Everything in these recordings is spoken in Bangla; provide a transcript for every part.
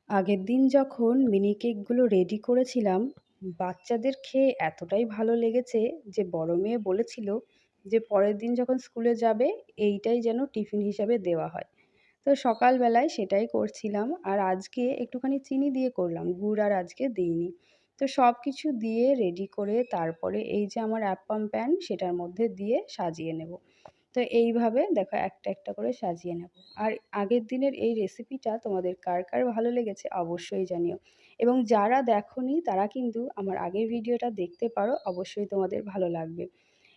আগের দিন যখন মিনি কেকগুলো রেডি করেছিলাম, বাচ্চাদের খেয়ে এতটাই ভালো লেগেছে যে বড় মেয়ে বলেছিল যে পরের দিন যখন স্কুলে যাবে এইটাই যেন টিফিন হিসাবে দেওয়া হয়। তো সকালবেলায় সেটাই করছিলাম। আর আজকে একটুখানি চিনি দিয়ে করলাম, গুড় আর আজকে দিইনি। তো সব কিছু দিয়ে রেডি করে তারপরে এই যে আমার অ্যাপ্পাম প্যান সেটার মধ্যে দিয়ে সাজিয়ে নেব। তো এইভাবে দেখো একটা, একটা করে সাজিয়ে নেব। আর আগের দিনের এই রেসিপিটা তোমাদের কার, কার ভালো লেগেছে অবশ্যই জানিও। এবং যারা দেখোনি তারা কিন্তু আমার আগের ভিডিওটা দেখতে পারো, অবশ্যই তোমাদের ভালো লাগবে।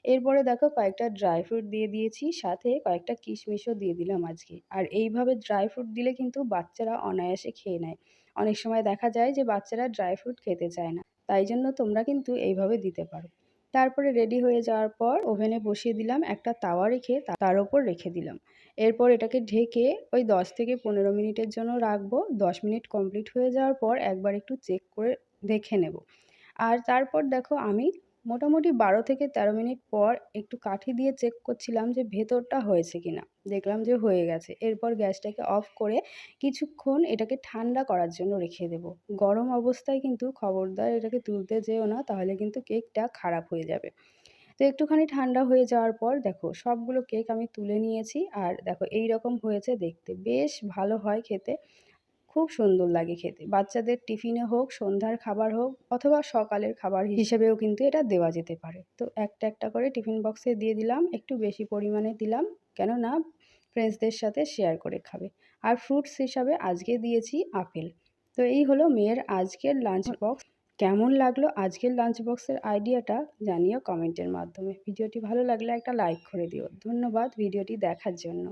এরপরে দেখো কয়েকটা ড্রাই ফ্রুট দিয়ে দিয়েছি, সাথে কয়েকটা কিশমিশও দিয়ে দিলাম আজকে। আর এইভাবে ড্রাই ফ্রুট দিলে কিন্তু বাচ্চারা অনায়াসে খেয়ে নেয়। অনেক সময় দেখা যায় যে বাচ্চারা ড্রাই ফ্রুট খেতে চায় না। তাই জন্য তোমরা কিন্তু এইভাবে দিতে পারো। তারপরে রেডি হয়ে যাওয়ার পর ওভেনে বসিয়ে দিলাম, একটা তাওয়া রেখে তার ওপর রেখে দিলাম। এরপর এটাকে ঢেকে ওই 10 থেকে 15 মিনিটের জন্য রাখবো। 10 মিনিট কমপ্লিট হয়ে যাওয়ার পর একবার একটু চেক করে দেখে নেব। আর তারপর দেখো আমি মোটামুটি 12 থেকে 13 মিনিট পর একটু কাঠি দিয়ে চেক করছিলাম যে ভেতরটা হয়েছে কিনা। দেখলাম যে হয়ে গেছে। এরপর গ্যাসটাকে অফ করে কিছুক্ষণ এটাকে ঠান্ডা করার জন্য রেখে দেব। গরম অবস্থায় কিন্তু খবরদার এটাকে তুলতে যেও না, তাহলে কিন্তু কেকটা খারাপ হয়ে যাবে। তো একটুখানি ঠান্ডা হয়ে যাওয়ার পর দেখো সবগুলো কেক আমি তুলে নিয়েছি। আর দেখো এই রকম হয়েছে দেখতে, বেশ ভালো হয় খেতে। খুব সুন্দর লাগে খেতে। বাচ্চাদের টিফিনে হোক, সন্ধ্যার খাবার হোক অথবা সকালের খাবার হিসেবেও কিন্তু এটা দেওয়া যেতে পারে। তো একটা, একটা করে টিফিন বক্সে দিয়ে দিলাম। একটু বেশি পরিমাণে দিলাম, কেননা ফ্রেন্ডসদের সাথে শেয়ার করে খাবে। আর ফ্রুটস হিসাবে আজকে দিয়েছি আপেল। তো এই হলো মেয়ের আজকের লাঞ্চ বক্স। কেমন লাগলো আজকের লাঞ্চ বক্সের আইডিয়াটা জানিও কমেন্টের মাধ্যমে। ভিডিওটি ভালো লাগলে একটা লাইক করে দিও। ধন্যবাদ ভিডিওটি দেখার জন্য।